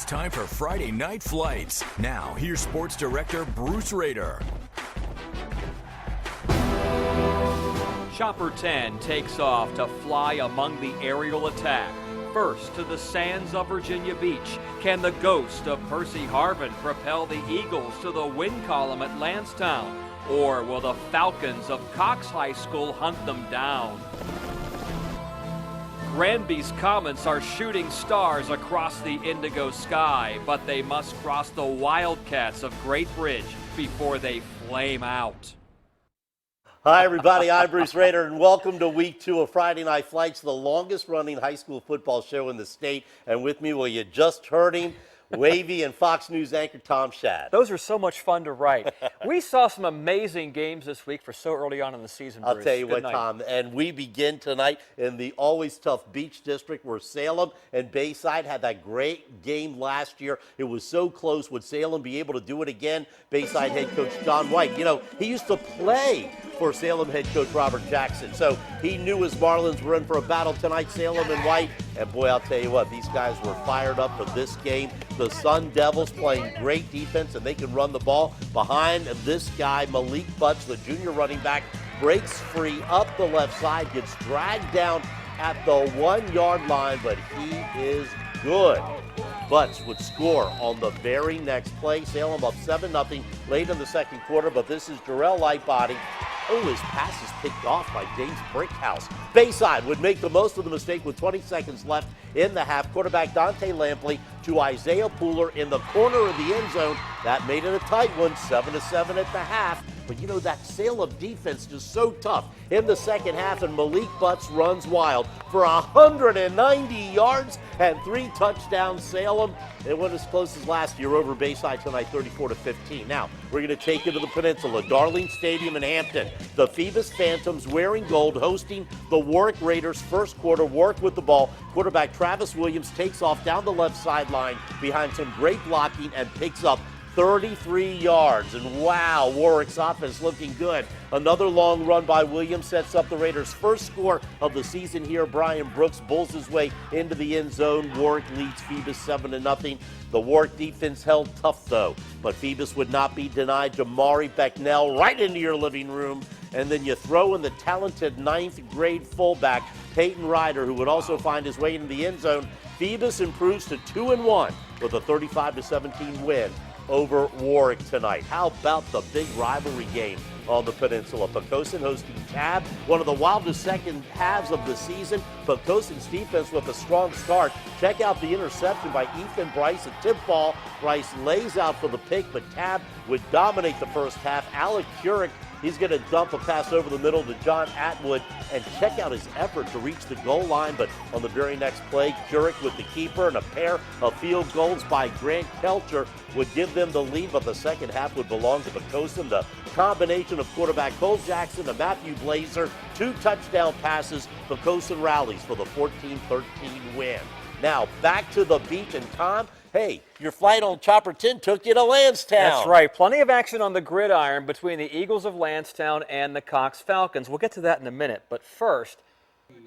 It's time for Friday Night Flights. Now, here's Sports Director Bruce Rader. Chopper 10 takes off to fly among the aerial attack. First to the sands of Virginia Beach. Can the ghost of Percy Harvin propel the Eagles to the win column at Landstown? Or will the Falcons of Cox High School hunt them down? Granby's Comets are shooting stars across the indigo sky, but they must cross the Wildcats of Great Bridge before they flame out. Hi, everybody. I'm Bruce Rader, and welcome to Week 2 of Friday Night Flights, the longest-running high school football show in the state. And with me, well, you just heard him, Wavy and Fox News anchor Tom Shad. Those are so much fun to write. We saw some amazing games this week for so early on in the season, Bruce. I'll tell you Good what, night. Tom, and we begin tonight in the always tough Beach District where Salem and Bayside had that great game last year. It was so close. Would Salem be able to do it again? Bayside head coach John White, you know, he used to play for Salem head coach Robert Jackson, so he knew his Marlins were in for a battle tonight, Salem and White. And boy, I'll tell you what, these guys were fired up for this game. The Sun Devils playing great defense, and they can run the ball. Behind this guy, Malik Butts, the junior running back, breaks free up the left side, gets dragged down at the 1 yard line, but he is good. Butts would score on the very next play. Salem up 7-0 late in the second quarter, but this is Jarrell Lightbody. Oh, his pass is picked off by James Brickhouse. Bayside would make the most of the mistake with 20 seconds left in the half. Quarterback Dante Lampley to Isaiah Pooler in the corner of the end zone. That made it a tight one, 7-7 at the half. But you know, that Salem defense is so tough in the second half, and Malik Butts runs wild for 190 yards and 3 touchdowns. Salem, it went as close as last year over Bayside tonight, 34-15. Now, we're going to take you to the Peninsula, Darling Stadium in Hampton. The Phoebus Phantoms wearing gold hosting the Warwick Raiders. First quarter, Warwick with the ball. Quarterback Travis Williams takes off down the left sideline behind some great blocking and picks up 33 yards. And wow, Warwick's offense looking good. Another long run by Williams sets up the Raiders' first score of the season here. Brian Brooks bulls his way into the end zone. Warwick leads Phoebus 7-0. The Warwick defense held tough, though. But Phoebus would not be denied. Jamari Becknell right into your living room. And then you throw in the talented 9th grade fullback, Peyton Ryder, who would also find his way into the end zone. Phoebus improves to 2-1 with a 35-17 win over Warwick tonight. How about the big rivalry game on the Peninsula? Poquoson hosting Tabb, one of the wildest second halves of the season. Poquoson's defense with a strong start. Check out the interception by Ethan Bryce, a tip ball. Bryce lays out for the pick, but Tabb would dominate the first half. Alec Curick, he's going to dump a pass over the middle to John Atwood, and check out his effort to reach the goal line. But on the very next play, Curick with the keeper, and a pair of field goals by Grant Kelcher would give them the lead, but the second half would belong to Poquoson. The combination of quarterback Cole Jackson and Matthew Blazer, 2 touchdown passes. Poquoson rallies for the 14-13 win. Now back to the beach, and Tom, hey, your flight on Chopper 10 took you to Landstown. That's right. Plenty of action on the gridiron between the Eagles of Landstown and the Cox Falcons. We'll get to that in a minute. But first,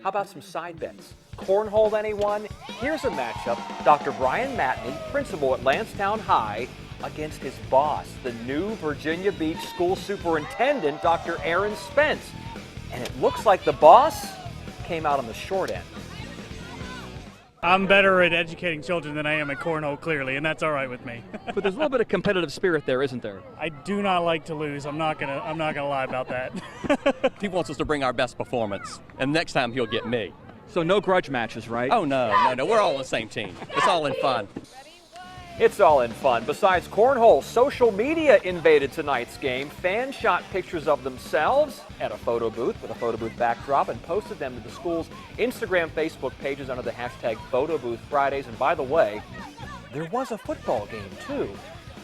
how about some side bets? Cornhole, anyone? Here's a matchup. Dr. Brian Matney, principal at Landstown High, against his boss, the new Virginia Beach School Superintendent, Dr. Aaron Spence. And it looks like the boss came out on the short end. I'm better at educating children than I am at cornhole, clearly, and that's all right with me. But there's a little bit of competitive spirit there, isn't there? I do not like to lose. I'm not gonna lie about that. He wants us to bring our best performance, and next time he'll get me. So no grudge matches, right? Oh, no. We're all on the same team. It's all in fun. It's all in fun. Besides cornhole, social media invaded tonight's game. Fans shot pictures of themselves at a photo booth with a photo booth backdrop and posted them to the school's Instagram, Facebook pages under the hashtag PhotoBoothFridays. And by the way, there was a football game too.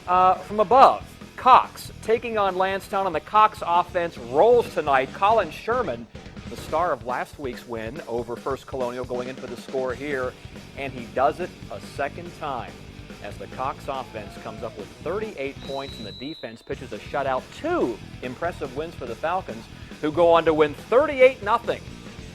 From above, Cox taking on Landstown, and the Cox offense rolls tonight. Colin Sherman, the star of last week's win over First Colonial, going in for the score here, and he does it a second time, as the Cox offense comes up with 38 points and the defense pitches a shutout. 2 impressive wins for the Falcons, who go on to win 38-0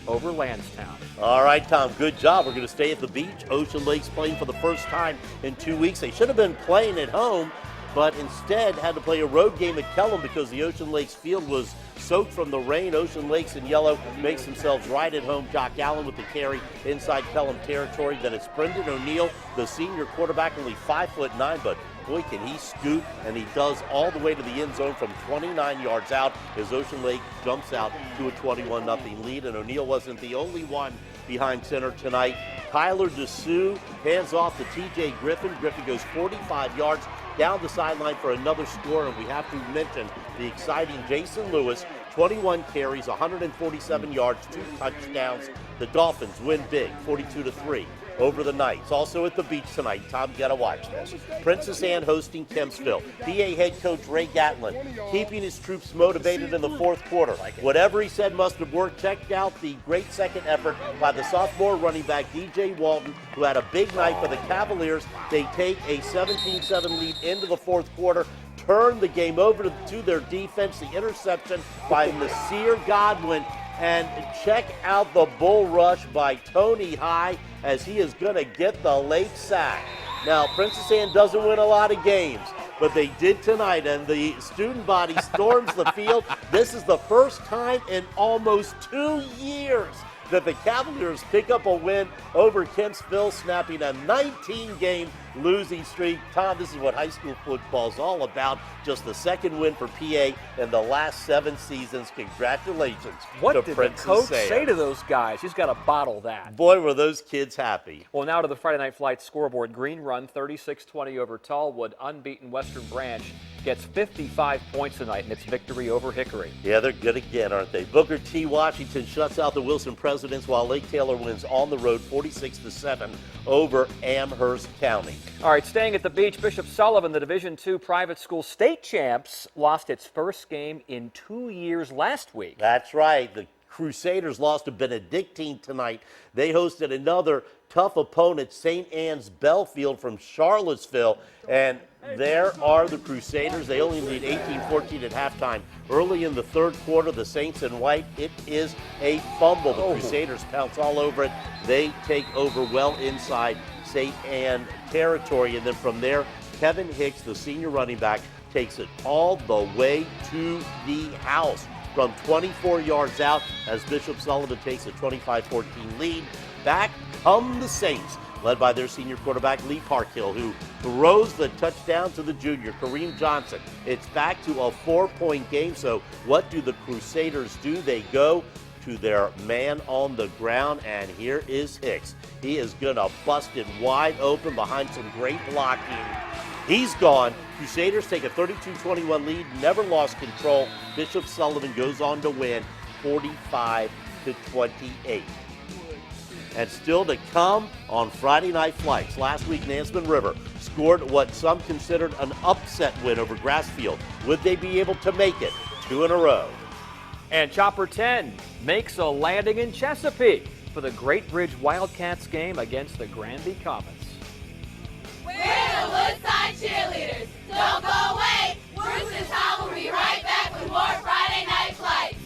over Landstown. All right, Tom, good job. We're going to stay at the beach. Ocean Lake's playing for the first time in 2 weeks. They should have been playing at home, but instead had to play a road game at Kellam because the Ocean Lakes field was soaked from the rain. Ocean Lakes in yellow makes themselves right at home. Jock Allen with the carry inside Kellam territory. Then it's Brendan O'Neill, the senior quarterback, only 5'9", but boy, can he scoot, and he does all the way to the end zone from 29 yards out as Ocean Lake jumps out to a 21-0 lead, and O'Neill wasn't the only one behind center tonight. Tyler DeSue hands off to T.J. Griffin. Griffin goes 45 yards down the sideline for another score, and we have to mention the exciting Jason Lewis, 21 carries, 147 yards, 2 touchdowns. The Dolphins win big, 42-3. Over the Knights. Also at the beach tonight, Tom, you gotta watch this. Princess Anne hosting Kempsville. PA head coach Ray Gatlin keeping his troops motivated in the fourth quarter. Whatever he said must have worked. Checked out the great second effort by the sophomore running back DJ Walton, who had a big night for the Cavaliers. They take a 17-7 lead into the fourth quarter, turn the game over to their defense. The interception by Nasir Godwin. And check out the bull rush by Tony High as he is going to get the late sack. Now, Princess Anne doesn't win a lot of games, but they did tonight, and the student body storms the field. This is the first time in almost 2 years that the Cavaliers pick up a win over Kempsville, snapping a 19-game losing streak. Tom, this is what high school football is all about. Just the second win for PA in the last 7 seasons. Congratulations What to did Princess the coach Anne. say to those guys? He's got to bottle that. Boy, were those kids happy. Well, now to the Friday Night Flight scoreboard. Green Run 36-20 over Tallwood. Unbeaten Western Branch gets 55 points tonight in its victory over Hickory. Yeah, they're good again, aren't they? Booker T. Washington shuts out the Wilson Presidents, while Lake Taylor wins on the road 46-7 over Amherst County. All right, staying at the beach, Bishop Sullivan, the Division II private school state champs, lost its first game in 2 years last week. That's right. The Crusaders lost to Benedictine tonight. They hosted another tough opponent, St. Anne's Belfield from Charlottesville. And there are the Crusaders. They only lead 18-14 at halftime. Early in the third quarter, the Saints in white, it is a fumble. The Crusaders pounce all over it. They take over well inside St. Anne territory. And then from there, Kevin Hicks, the senior running back, takes it all the way to the house from 24 yards out as Bishop Sullivan takes a 25-14 lead. Back come the Saints, led by their senior quarterback, Lee Parkhill, who throws the touchdown to the junior, Kareem Johnson. It's back to a 4-point game, so what do the Crusaders do? They go to their man on the ground, and here is Hicks. He is going to bust it wide open behind some great blocking. He's gone. Crusaders take a 32-21 lead, never lost control. Bishop Sullivan goes on to win 45-28. And still to come on Friday Night Flights. Last week, Nansemond River scored what some considered an upset win over Grassfield. Would they be able to make it 2 in a row? And Chopper 10 makes a landing in Chesapeake for the Great Bridge Wildcats game against the Granby Comets. We're the Woodside cheerleaders. Don't go away. Bruce and Tom will be right back with more Friday Night Flights.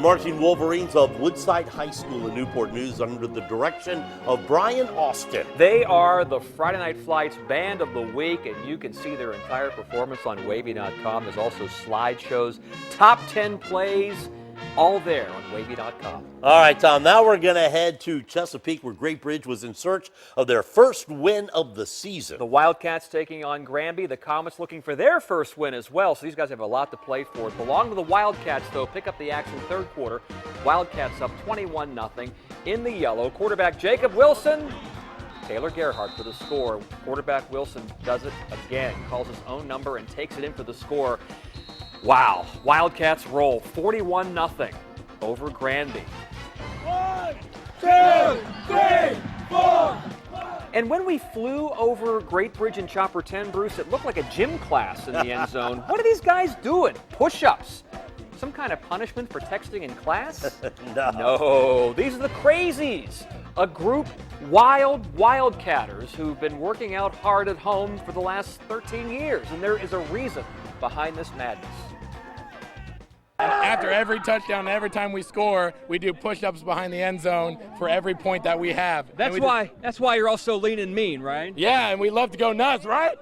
Marching Wolverines of Woodside High School in Newport News under the direction of Brian Austin. They are the Friday Night Flights Band of the Week, and you can see their entire performance on wavy.com. There's also slideshows, top 10 plays, all there on wavy.com. All right, Tom, now we're going to head to Chesapeake, where Great Bridge was in search of their first win of the season. The Wildcats taking on Granby. The Comets looking for their first win as well, so these guys have a lot to play for. It belonged to the Wildcats, though. Pick up the action third quarter. Wildcats up 21-0 in the yellow. Quarterback Jacob Wilson. Taylor Gerhardt for the score. Quarterback Wilson does it again, calls his own number and takes it in for the score. Wow, Wildcats roll 41-0 over Granby. 1, 2, 3, 4. And when we flew over Great Bridge and Chopper 10, Bruce, it looked like a gym class in the end zone. What are these guys doing? Push-ups. Some kind of punishment for texting in class? No, these are the crazies. A group wildcatters who've been working out hard at home for the last 13 years. And there is a reason behind this madness. After every touchdown, every time we score, we do push-ups behind the end zone for every point that we have. That's why you're all so lean and mean, right? Yeah, and we love to go nuts, right?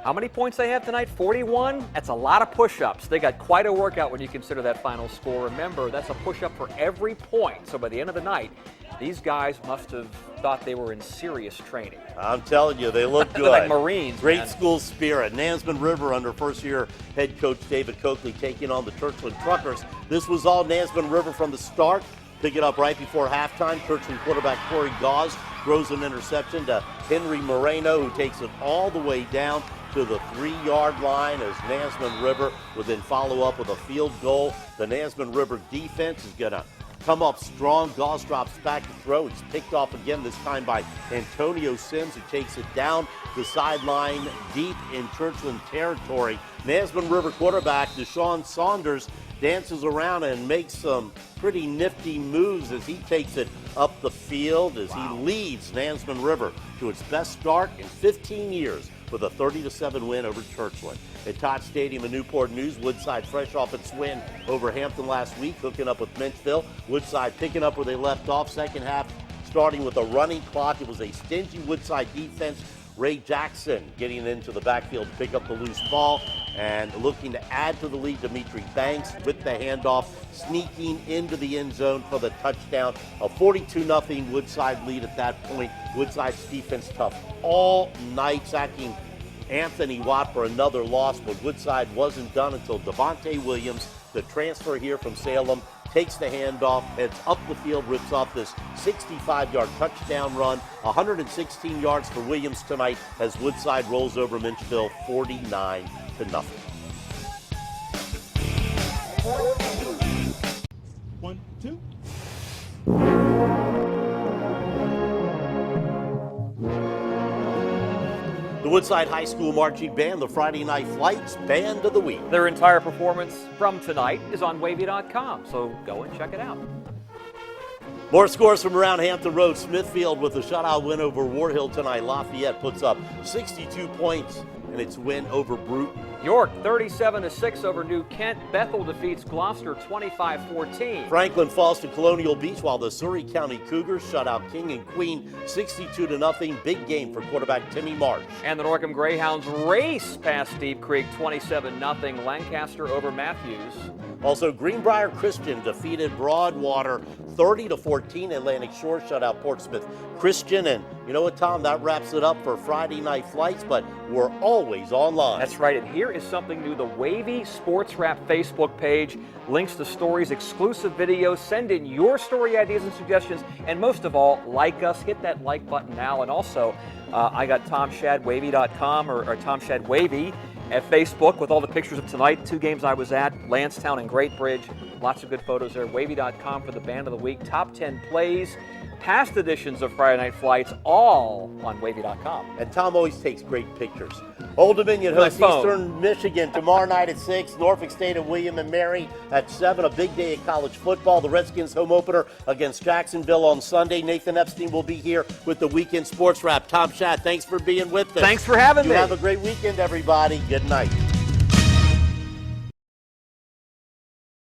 How many points they have tonight? 41? That's a lot of push-ups. They got quite a workout when you consider that final score. Remember, that's a push-up for every point. So by the end of the night, these guys must have thought they were in serious training. I'm telling you, they look good. Like Marines. Great man. school spirit. Nansemond River under first-year head coach David Coakley taking on the Churchland Truckers. This was all Nansemond River from the start. Pick it up right before halftime. Churchland quarterback Corey Gauze throws an interception to Henry Moreno, who takes it all the way down to the 3-yard line as Nansemond River would then follow up with a field goal. The Nansemond River defense is going to come up strong. Gauze drops back to throw. He's picked off again, this time by Antonio Sims, who takes it down the sideline deep in Churchland territory. Nansemond River quarterback Deshaun Saunders dances around and makes some pretty nifty moves as he takes it up the field as he leads Nansemond River to its best start in 15 years with a 30-7 win over Churchland. At Todd Stadium in Newport News, Woodside fresh off its win over Hampton last week, hooking up with Menchville. Woodside picking up where they left off. Second half starting with a running clock. It was a stingy Woodside defense. Ray Jackson getting into the backfield to pick up the loose ball and looking to add to the lead. Dimitri Banks with the handoff, sneaking into the end zone for the touchdown. A 42-0 Woodside lead at that point. Woodside's defense tough all night, sacking Anthony Watt for another loss, but Woodside wasn't done until Devontae Williams, the transfer here from Salem, takes the handoff, heads up the field, rips off this 65-yard touchdown run. 116 yards for Williams tonight as Woodside rolls over Menchville 49-0. One, two. The Woodside High School Marching Band, the Friday Night Flights Band of the Week. Their entire performance from tonight is on wavy.com, so go and check it out. More scores from around Hampton Road. Smithfield with a shutout win over War Hill tonight. Lafayette puts up 62 points in its win over Bruton. York 37-6 over New Kent. Bethel defeats Gloucester 25-14. Franklin falls to Colonial Beach while the Surrey County Cougars shut out King and Queen 62-0. Big game for quarterback Timmy Marsh. And the Norcom Greyhounds race past Deep Creek 27-0. Lancaster over Matthews. Also, Greenbrier Christian defeated Broadwater 30-14. Atlantic Shore shut out Portsmouth Christian. And you know what, Tom? That wraps it up for Friday Night Flights, but we're always online. That's right, and here is something new. The Wavy Sports Wrap Facebook page, links to stories, exclusive videos. Send in your story ideas and suggestions, and most of all, like us. Hit that like button now. And also, I got TomShadWavy.com or TomShadWavy at Facebook with all the pictures of tonight. 2 games I was at, Landstown and Great Bridge. Lots of good photos there. Wavy.com for the Band of the Week. Top 10 plays, past editions of Friday Night Flights, all on Wavy.com. And Tom always takes great pictures. Old Dominion hosts Eastern Michigan tomorrow night at 6. Norfolk State and William and Mary at 7. A big day of college football. The Redskins home opener against Jacksonville on Sunday. Nathan Epstein will be here with the Weekend Sports Wrap. Tom Shad, thanks for being with us. Thanks for having me. Have a great weekend, everybody. Good night.